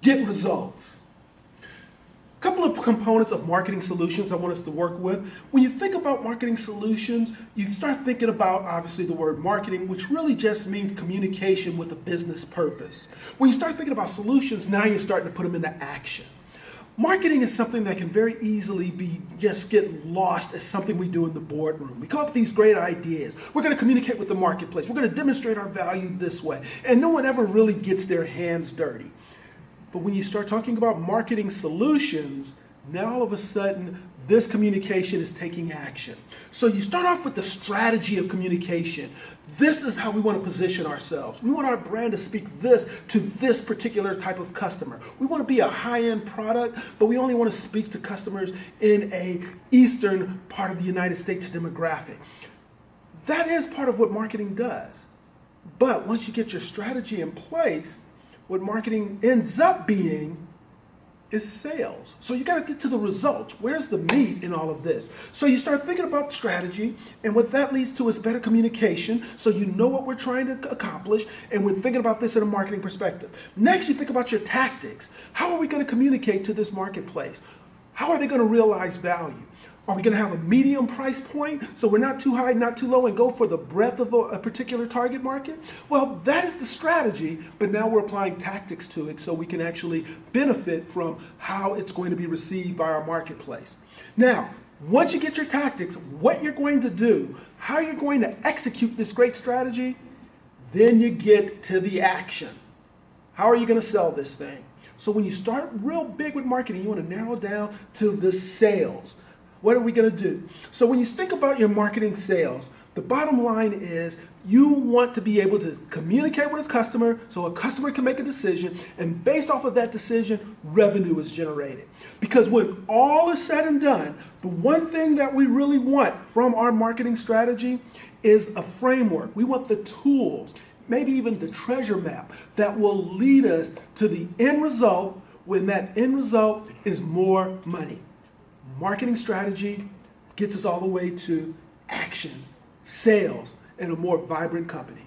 get results. A couple of components of marketing solutions I want us to work with. When you think about marketing solutions, you start thinking about, obviously, the word marketing, which really just means communication with a business purpose. When you start thinking about solutions, now you're starting to put them into action. Marketing is something that can very easily just get lost as something we do in the boardroom. We come up with these great ideas. We're going to communicate with the marketplace. We're going to demonstrate our value this way. And no one ever really gets their hands dirty. But when you start talking about marketing solutions, now all of a sudden, this communication is taking action. So you start off with the strategy of communication. This is how we want to position ourselves. We want our brand to speak this to this particular type of customer. We want to be a high-end product, but we only want to speak to customers in a eastern part of the United States demographic. That is part of what marketing does. But once you get your strategy in place, what marketing ends up being is sales. So you got to get to the results. Where's the meat in all of this? So you start thinking about strategy, and what that leads to is better communication, so you know what we're trying to accomplish, and we're thinking about this in a marketing perspective. Next, you think about your tactics. How are we going to communicate to this marketplace? How are they going to realize value? Are we going to have a medium price point so we're not too high, not too low, and go for the breadth of a particular target market? Well, that is the strategy, but now we're applying tactics to it so we can actually benefit from how it's going to be received by our marketplace. Now, once you get your tactics, what you're going to do, how you're going to execute this great strategy, then you get to the action. How are you going to sell this thing? So when you start real big with marketing, you want to narrow down to the sales. What are we going to do? So when you think about your marketing sales, the bottom line is you want to be able to communicate with a customer so a customer can make a decision, and based off of that decision, revenue is generated. Because when all is said and done, the one thing that we really want from our marketing strategy is a framework. We want the tools, maybe even the treasure map that will lead us to the end result, when that end result is more money. Marketing strategy gets us all the way to action, sales, and a more vibrant company.